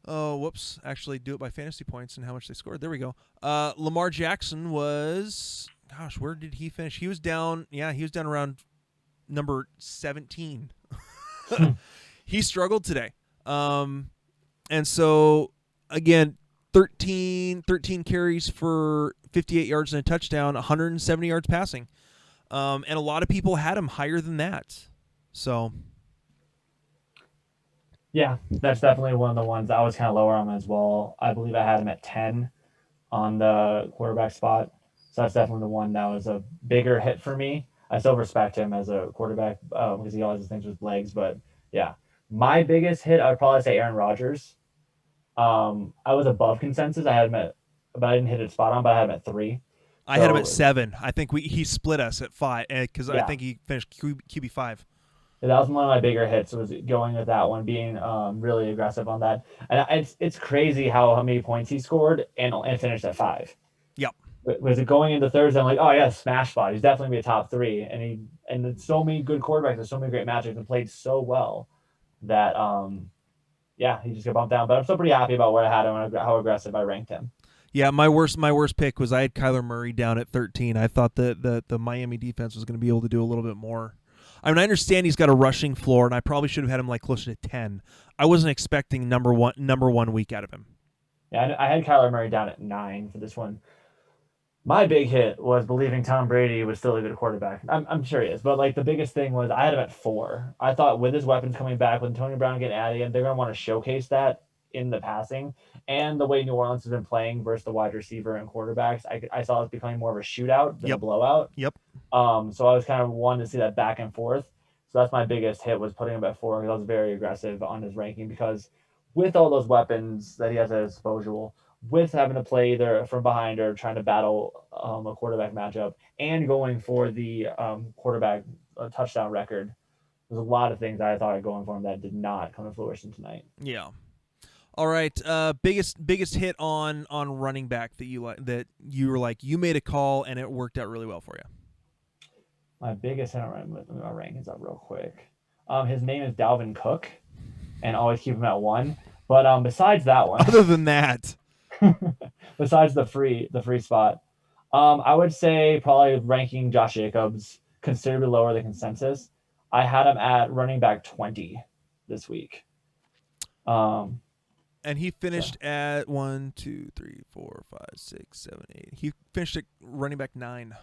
Oh, whoops. Actually, do it by fantasy points and how much they scored. There we go. Lamar Jackson was, gosh, where did he finish? He was down around number 17. He struggled today. And so, again, 13 carries for 58 yards and a touchdown, 170 yards passing. And a lot of people had him higher than that. So, yeah, that's definitely one of the ones I was kind of lower on as well. I believe I had him at 10 on the quarterback spot. So that's definitely the one that was a bigger hit for me. I still respect him as a quarterback because he always does things with legs. But yeah, my biggest hit, I would probably say Aaron Rodgers. I was above consensus. I had him at, but I didn't hit it spot on, but I had him at 3. I had him at 7. I think he split us at 5 because I think he finished QB 5. That was one of my bigger hits. Was going with that one, being really aggressive on that, and it's crazy how many points he scored and finished at 5. Yep. Was it going into Thursday? I'm like, oh yeah, smash spot. He's definitely be a top 3, and there's so many good quarterbacks, there's so many great matchups, and played so well that yeah, he just got bumped down. But I'm still pretty happy about where I had him and how aggressive I ranked him. Yeah, my worst pick was I had Kyler Murray down at 13. I thought that the Miami defense was going to be able to do a little bit more. I mean, I understand he's got a rushing floor, and I probably should have had him like closer to 10. I wasn't expecting number one week out of him. Yeah, I had Kyler Murray down at 9 for this one. My big hit was believing Tom Brady was still a good quarterback. I'm sure he is, but like the biggest thing was I had him at 4. I thought with his weapons coming back, with Antonio Brown getting added in, they're going to want to showcase that in the passing, and the way New Orleans has been playing versus the wide receiver and quarterbacks. I saw it becoming more of a shootout than a blowout. Yep. So I was kind of wanting to see that back and forth. So that's my biggest hit, was putting him at 4 because I was very aggressive on his ranking, because with all those weapons that he has at his disposal, with having to play either from behind or trying to battle a quarterback matchup, and going for the quarterback touchdown record, there's a lot of things I thought were going for him that did not come to fruition tonight. Yeah. All right. Biggest hit on running back that you were like, you made a call and it worked out really well for you. My biggest hit on my rankings up real quick. His name is Dalvin Cook, and always keep him at 1. But besides that one, other than that, besides the free spot, I would say probably ranking Josh Jacobs considerably lower than consensus. I had him at running back 20 this week. And he finished at 1, 2, 3, 4, 5, 6, 7, 8. He finished at running back 9.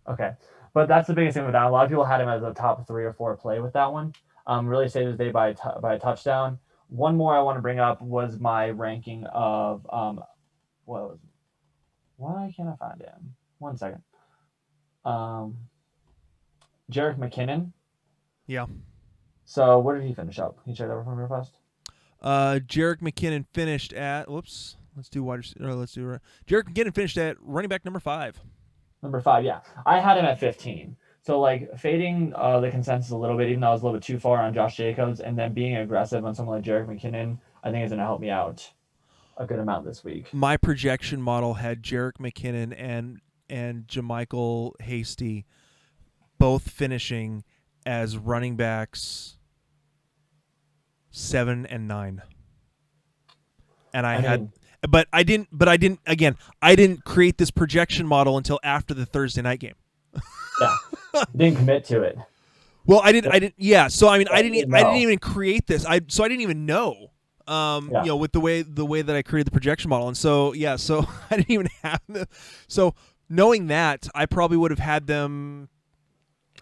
Okay, but that's the biggest thing with that. A lot of people had him as a top 3 or 4 play with that one. Really saved his day by a touchdown. One more I want to bring up was my ranking of why can't I find him? 1 second. Jerick McKinnon. Yeah. So where did he finish up? Can you check that from your first? Jerick McKinnon finished at Jerick McKinnon finished at running back number 5. Number 5, yeah. I had him at 15. So like fading the consensus a little bit, even though I was a little bit too far on Josh Jacobs, and then being aggressive on someone like Jerick McKinnon, I think is going to help me out a good amount this week. My projection model had Jerick McKinnon and Jermichael Hasty both finishing as running backs 7 and 9. And I didn't create this projection model until after the Thursday night game. Yeah. Didn't commit to it. Well, I didn't. Yeah. So I mean, I didn't even create this. I didn't even know. With the way that I created the projection model, and so I didn't even have the. So knowing that, I probably would have had them.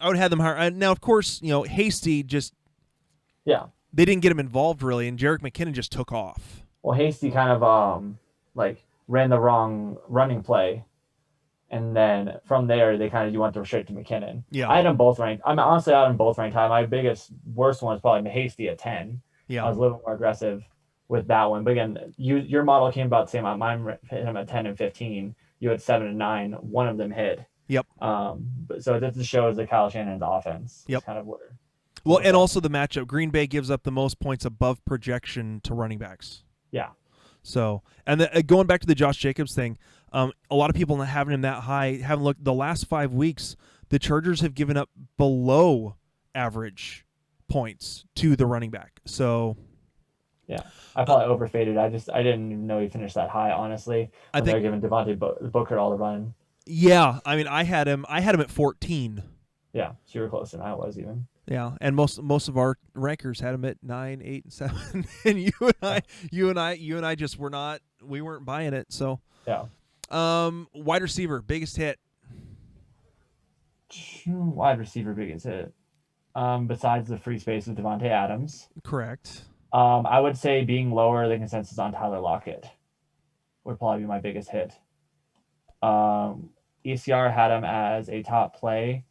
I would have had them higher. Now, of course, Hasty just. Yeah. They didn't get him involved really, and Jerick McKinnon just took off. Well, Hasty kind of ran the wrong running play. And then from there, you went straight to McKinnon. Yeah. I had them both ranked. I'm honestly out on both ranked high. My worst one was probably Hasty at 10. Yeah. I was a little more aggressive with that one. But again, your model came about the same amount. Mine hit him at 10 and 15. You had 7 and 9. One of them hit. Yep. So this just shows that Kyle Shanahan's offense. Yep. Kind of where. Well, and also the matchup. Green Bay gives up the most points above projection to running backs. Yeah. So, and going back to the Josh Jacobs thing, a lot of people not having him that high haven't looked. The last 5 weeks, the Chargers have given up below average points to the running back. So, yeah, I probably overfaded. I didn't even know he finished that high. Honestly, I think they're giving Devontae Booker all the run. Yeah, I mean, I had him at 14. Yeah, so you were closer than I was even. Yeah, and most of our rankers had him at 9, 8, and 7, and you and I just we weren't buying it. So, Yeah. Wide receiver, biggest hit. Wide receiver, biggest hit. Besides the free space with Devontae Adams. Correct. I would say being lower than consensus on Tyler Lockett would probably be my biggest hit. ECR had him as a top play.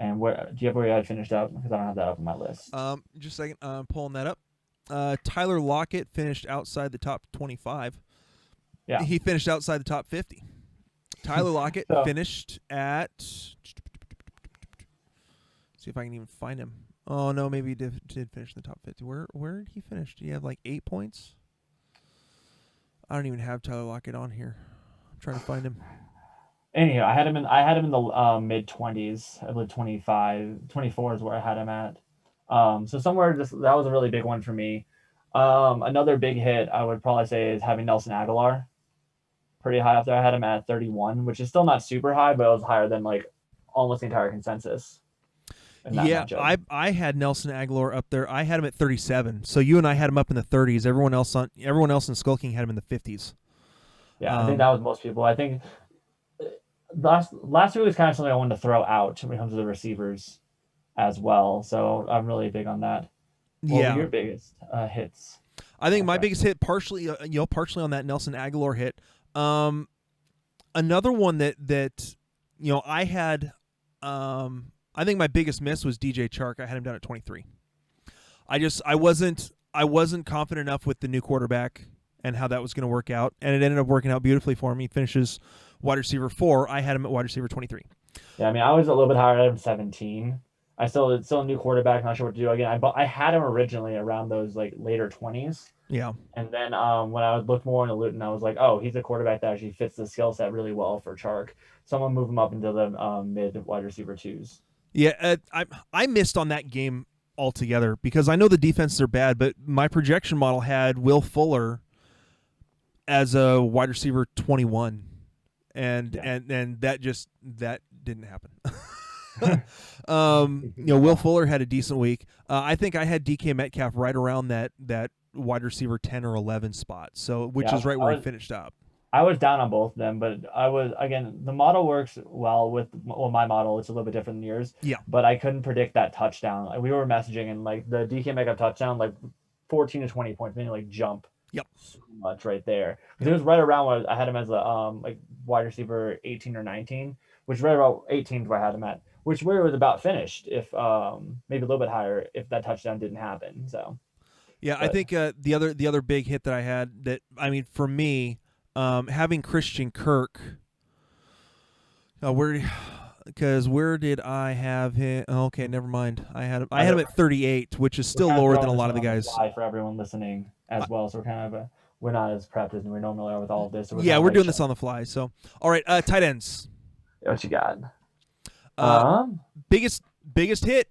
And do you have where you had finished up? Because I don't have that up on my list. Just a second. I'm pulling that up. Tyler Lockett finished outside the top 25. Yeah. He finished outside the top 50. Tyler Lockett finished at... See if I can even find him. Oh, no, maybe he did finish in the top 50. Where did he finish? Did he have like 8 points? I don't even have Tyler Lockett on here. I'm trying to find him. Anyhow, I had him in the mid 20s. I believe 25, 24 is where I had him at. So somewhere that was a really big one for me. Another big hit I would probably say is having Nelson Aguilar pretty high up there. I had him at 31, which is still not super high, but it was higher than like almost the entire consensus. Yeah, I had Nelson Aguilar up there. I had him at 37. So you and I had him up in the 30s. Everyone else in SkullKing had him in the 50s. Yeah, I think that was most people. I think last week was kind of something I wanted to throw out when it comes to the receivers as well. So I'm really big on that. What were your biggest hits? I think my biggest hit, partially on that Nelson Aguilar hit. Another one that I had. I think my biggest miss was DJ Chark. I had him down at 23. I wasn't confident enough with the new quarterback and how that was going to work out, and it ended up working out beautifully for him. He finishes wide receiver 4. I had him at wide receiver 23. Yeah, I mean, I was a little bit higher. I had him 17. It's still a new quarterback. Not sure what to do again. I had him originally around those like later 20s. Yeah. And then when I would look more into Luton, I was like, oh, he's a quarterback that actually fits the skill set really well for Chark. So I'm gonna move him up into the mid wide receiver 2s. Yeah, I missed on that game altogether because I know the defenses are bad, but my projection model had Will Fuller as a wide receiver 21, and that didn't happen. Will Fuller had a decent week. I think I had DK Metcalf right around that wide receiver 10 or 11 spot, which is right where he finished up. I was down on both of them, but the model works well with my model. It's a little bit different than yours. Yeah. But I couldn't predict that touchdown. Like, we were messaging and like the DK Metcalf touchdown, like 14 to 20 points, meaning like jump. Yep. So much right there. Because it was right around where I had him as a like wide receiver 18 or 19, which right about 18 is where I had him at, which where it was about finished if maybe a little bit higher if that touchdown didn't happen. So. Yeah, I think the other big hit that I had that, I mean, for me, having Christian Kirk, where did I have him? Okay, never mind. I had him at 38, which is still lower than a lot of the guys. For everyone listening as well, so we're not as prepped as we normally are with all of this. So we're doing this on the fly. So, all right, tight ends. What you got? Biggest hit,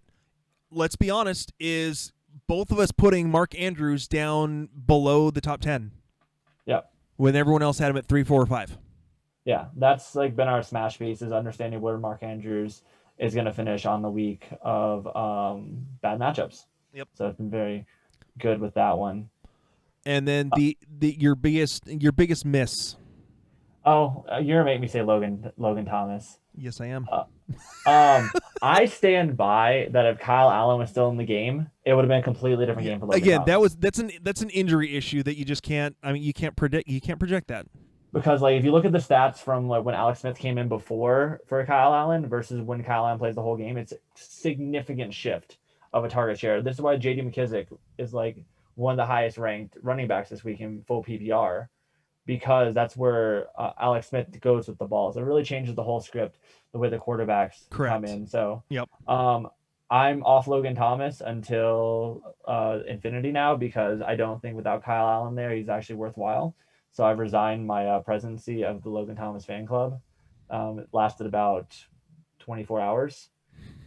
let's be honest, is both of us putting Mark Andrews down below the top 10. Yep. When everyone else had him at 3, 4, or 5. Yeah, that's like been our smash piece, is understanding where Mark Andrews is going to finish on the week of bad matchups. Yep. So it's been very good with that one. And then your biggest miss. Oh, you're gonna make me say Logan Thomas. Yes, I am. I stand by that. If Kyle Allen was still in the game, it would have been a completely different game for Logan Thomas. That's an injury issue that you just can't. I mean, you can't project that. Because like if you look at the stats from like when Alex Smith came in before for Kyle Allen versus when Kyle Allen plays the whole game, it's a significant shift of a target share. This is why J.D. McKissic is like one of the highest ranked running backs this week in full PPR. Because that's where Alex Smith goes with the balls. It really changes the whole script, the way the quarterbacks come in. So, yep. I'm off Logan Thomas until infinity now, because I don't think without Kyle Allen there, he's actually worthwhile. So I've resigned my presidency of the Logan Thomas fan club. It lasted about 24 hours,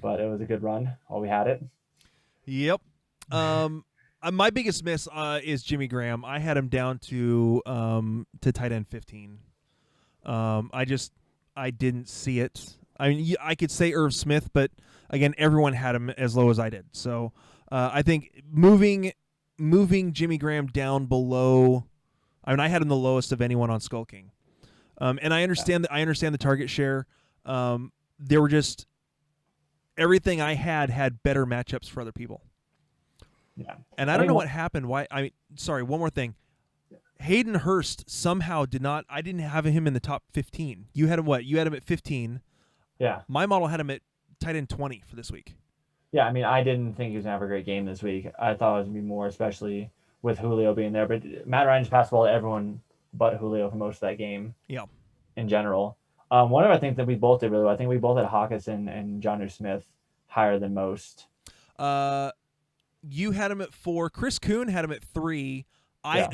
but it was a good run while we had it. Yep. My biggest miss is Jimmy Graham. I had him down to tight end 15. I didn't see it. I mean, I could say Irv Smith, but again, everyone had him as low as I did. So I think moving Jimmy Graham down below. I mean, I had him the lowest of anyone on SkullKing. And I understand the target share. There were just everything I had better matchups for other people. Yeah. And I don't know what happened. Why? I mean, sorry. One more thing. Hayden Hurst somehow did not. I didn't have him in the top 15. You had him what? You had him at 15. Yeah. My model had him at tight end 20 for this week. Yeah, I mean, I didn't think he was gonna have a great game this week. I thought it was gonna be more, especially with Julio being there. But Matt Ryan just passed the ball to everyone but Julio for most of that game. Yeah. In general, one of the things that we both did really well. I think we both had Hawkinson and Jonnu Smith higher than most. You had him at 4. Chris Kuhn had him at 3.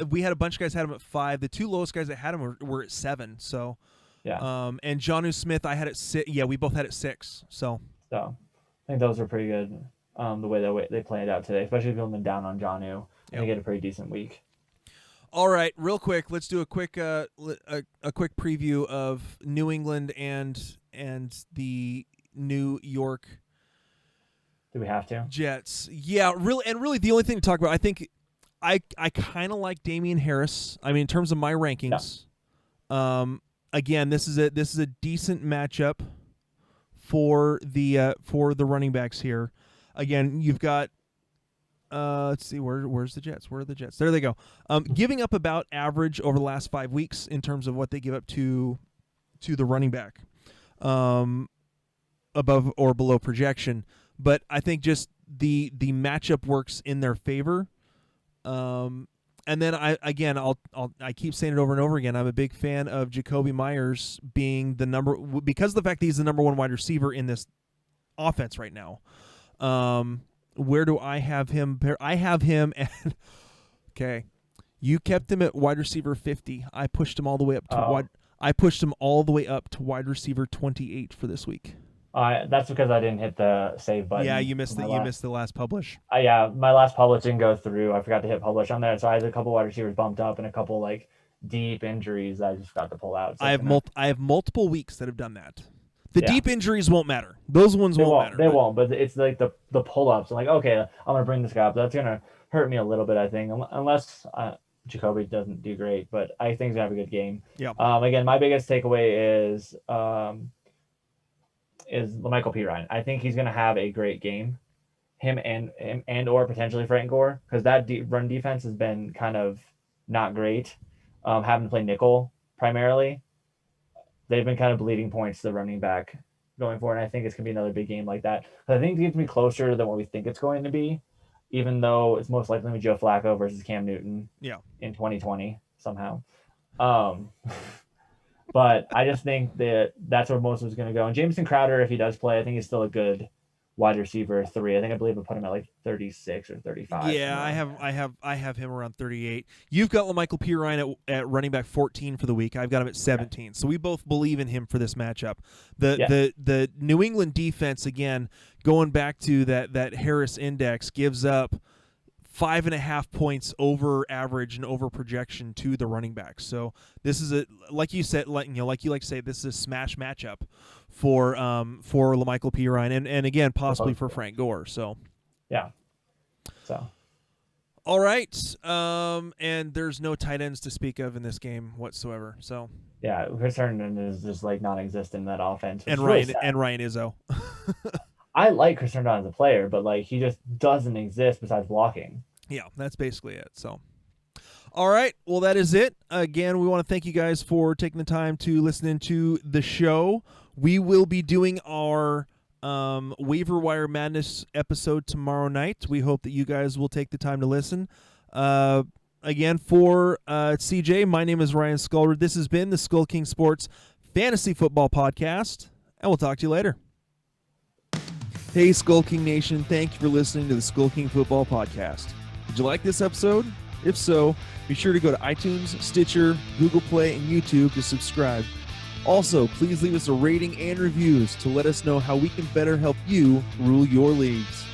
We had a bunch of guys had him at 5. The two lowest guys that had him were at 7. So, yeah. And Jonnu Smith, I had at 6. Yeah, we both had at 6. So I think those were pretty good. The way they played out today, especially if you've been down on Jonnu, I think he had a pretty decent week. All right, real quick, let's do a quick preview of New England and the New York. Do we have to? Jets. Yeah, really the only thing to talk about, I think I kind of like Damian Harris. I mean, in terms of my rankings. Yeah. Again, this is a decent matchup for the running backs here. Again, you've got let's see, where's the Jets? Where are the Jets? There they go. Giving up about average over the last 5 weeks in terms of what they give up to the running back, above or below projection. But I think just the matchup works in their favor. And then I keep saying it over and over again. I'm a big fan of Jacoby Myers being because of the fact that he's the number 1 wide receiver in this offense right now. Where do I have him? I have him at okay. You kept him at wide receiver 50. I pushed him all the way up to I pushed him all the way up to wide receiver 28 for this week. That's because I didn't hit the save button. Yeah, you missed the last publish. Yeah, my last publish didn't go through. I forgot to hit publish on there, so I had a couple wide receivers bumped up and a couple like deep injuries I just got to pull out. So I have multiple weeks that have done that. The deep injuries won't matter. Those ones won't matter. They won't, but it's like the pull-ups. I'm like, okay, I'm going to bring this guy up. That's going to hurt me a little bit, I think, unless Jacoby doesn't do great. But I think he's going to have a good game. Yeah. Again, my biggest takeaway is Michael P. Ryan. I think he's going to have a great game. Him and or potentially Frank Gore, because that run defense has been kind of not great. Having to play nickel primarily. They've been kind of bleeding points to the running back going forward, and I think it's going to be another big game like that. But I think it gets me closer than what we think it's going to be, even though it's most likely to be Joe Flacco versus Cam Newton in 2020 somehow. But I just think that's where most of it's going to go. And Jameson Crowder, if he does play, I think he's still a good wide receiver 3. I believe I put him at like 36 or 35. Yeah, I have him around 38. You've got LaMichael P. Ryan at running back 14 for the week. I've got him at 17. Yeah. So we both believe in him for this matchup. The New England defense, again, going back to that Harris index, gives up 5.5 points over average and over projection to the running backs. So this is like you said, like you like to say, this is a smash matchup for LaMichael P. Ryan and again possibly for Frank Gore. So yeah. So all right. And there's no tight ends to speak of in this game whatsoever. So yeah, Chris Herndon is just like non-existent in that offense. And Ryan Izzo. I like Chris Herndon as a player, but like he just doesn't exist besides blocking. Yeah, that's basically it. So, all right. Well, that is it. Again, we want to thank you guys for taking the time to listen to the show. We will be doing our Waiver Wire Madness episode tomorrow night. We hope that you guys will take the time to listen. Again, for CJ, my name is Ryan Sculler. This has been the SkullKing Sports Fantasy Football Podcast, and we'll talk to you later. Hey, SkullKing Nation. Thank you for listening to the SkullKing Football Podcast. Did you like this episode? If so, be sure to go to iTunes, Stitcher, Google Play, and YouTube to subscribe. Also, please leave us a rating and reviews to let us know how we can better help you rule your leagues.